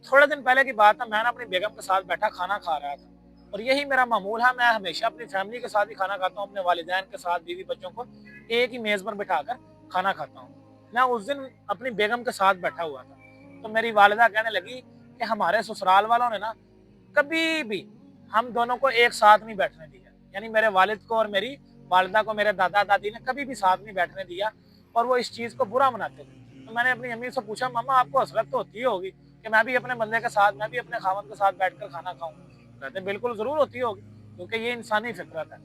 थोड़े दिन पहले की बात है, मैं ना अपनी बेगम के साथ बैठा खाना खा रहा था, और यही मेरा मामूल है, मैं हमेशा अपनी फैमिली के साथ ही खाना खाता हूँ, अपने वालिदैन के साथ, बीवी बच्चों को एक ही मेज़ पर बिठाकर खाना खाता हूँ। मैं उस दिन अपनी बेगम के साथ बैठा हुआ था, तो मेरी वालिदा कहने लगी कि हमारे ससुराल वालों ने ना कभी भी हम दोनों को एक साथ नहीं बैठने दिया, यानी मेरे वालिद को और मेरी वालिदा को मेरे दादा दादी ने कभी भी साथ नहीं बैठने दिया, और वो इस चीज़ को बुरा मनाते थे। तो मैंने अपनी अम्मी से पूछा, मम्मा आपको हसरत तो होती ही होगी कि मैं भी अपने बंदे के साथ, मैं भी अपने खावंद के साथ बैठकर खाना खाऊं? कहते बिल्कुल ज़रूर होती होगी, क्योंकि ये इंसानी फितरत है।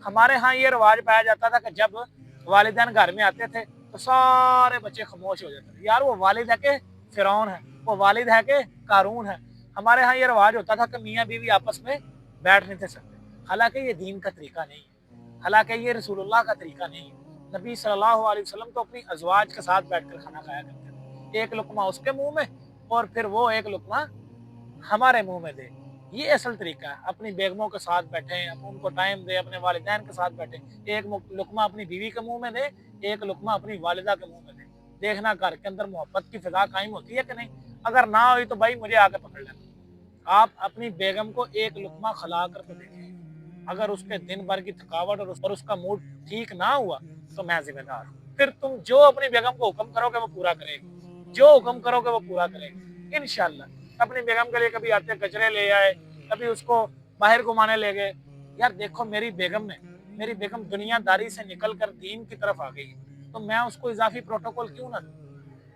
हमारे यहाँ ये रिवाज पाया जाता था कि जब वालिदैन घर में आते थे तो सारे बच्चे खामोश हो जाते थे। यार वो वालिद है कि फिरौन है, वो वालिद है कि कारून है। हमारे यहाँ ये रिवाज होता था कि मियाँ बीवी आपस में बैठ नहीं थे सकते। हालांकि ये दीन का तरीका नहीं है, हालांकि ये रसूलुल्लाह का तरीका नहीं है। नबी सल्लल्लाहु अलैहि वसल्लम तो अपनी अज़वाज के साथ बैठकर खाना खाया करते थे, एक लुकमा उसके मुंह में और फिर वो एक लुकमा हमारे मुंह में दे। ये असल तरीका है, अपनी बेगमों के साथ बैठे, उनको टाइम दे, अपने वालिदैन के साथ बैठे, एक लुकमा अपनी बीवी के मुंह में दे, एक लुकमा अपनी वालिदा के मुंह में दे। देखना घर के अंदर मोहब्बत की फिजा कायम होती है कि नहीं। अगर ना हुई तो भाई मुझे आके पकड़ लेना। आप अपनी बेगम को एक लुकमा खिला कर तो देखें, अगर उसके दिन भर की थकावट और उसका मूड ठीक ना हुआ तो मैं जिम्मेदार हूँ। फिर तुम जो अपनी बेगम को हुक्म करोगे वो पूरा करेगी, जो हुक्म करोगे वो पूरा करेगी इंशाल्लाह। अपनी बेगम के लिए कभी आते कचरे ले आए, कभी उसको बाहर घुमाने ले गए। यार देखो, मेरी बेगम दुनियादारी से निकल कर दीन की तरफ आ गई है, तो मैं उसको इजाफी प्रोटोकॉल क्यों ना दूं?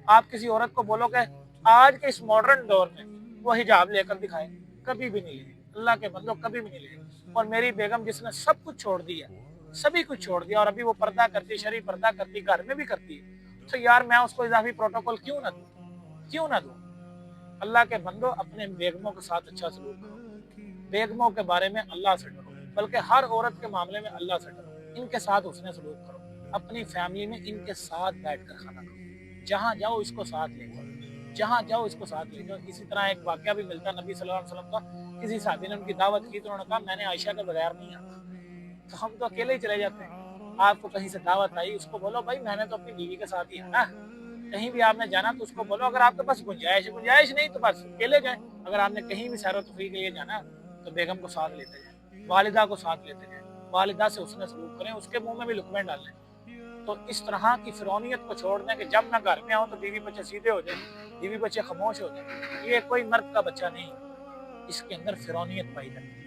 आप किसी औरत को बोलो कि आज के इस मॉडर्न दौर में वो हिजाब लेकर दिखाए, कभी भी नहीं लेगी। अल्लाह के बंदो, कभी भी नहीं लेगी। और मेरी बेगम जिसने सब कुछ छोड़ दिया, सभी कुछ छोड़ दिया, और अभी वो पर्दा करती, शरी पर्दा करती, घर में भी करती है, तो यार मैं उसको इजाफी प्रोटोकॉल क्यों ना दूं? क्यों ना दूं? अल्लाह के बंदो, अपने बेगमों के साथ अच्छा सलूक करो, बेगमों के बारे में अल्लाह से डरो, बल्कि हर औरत के मामले में अल्लाह से डरो। इनके साथ उसने सलूक करो, अपनी फैमिली में इनके साथ बैठ कर खाना खाओ, जहाँ जाओ इसको साथ ले जाओ, जहाँ जाओ इसको साथ ले जाओ। इसी तरह एक वाक्य भी मिलता है नबी सल्लल्लाहु अलैहि वसल्लम का, किसी साहबी ने उनकी दावत की तो उन्होंने कहा मैंने आयशा के बगैर नहीं आता। तो हम तो अकेले ही चले जाते हैं। आपको कहीं से दावत आई, उसको बोलो भाई मैंने तो अपनी बीवी के साथ ही आना। कहीं भी आपने जाना तो उसको बोलो, अगर आपके पास गुंजाइश नहीं तो बस अकेले जाए। अगर आपने कहीं भी सैर तफरीह के लिए जाना तो बेगम को साथ लेते जाए, वालिदा को साथ लेते जाए, वालिदा से उसने सलूक करें, उसके मुंह में भी लुकमे डालें। तो इस तरह की फिरौनियत को छोड़ दें कि जब मैं घर में आऊँ तो बीवी बच्चे सीधे हो जाए, बीवी बच्चे खामोश हो जाए। ये कोई मर्द का बच्चा नहीं, इसके अंदर फिरौनियत पाई जाती है।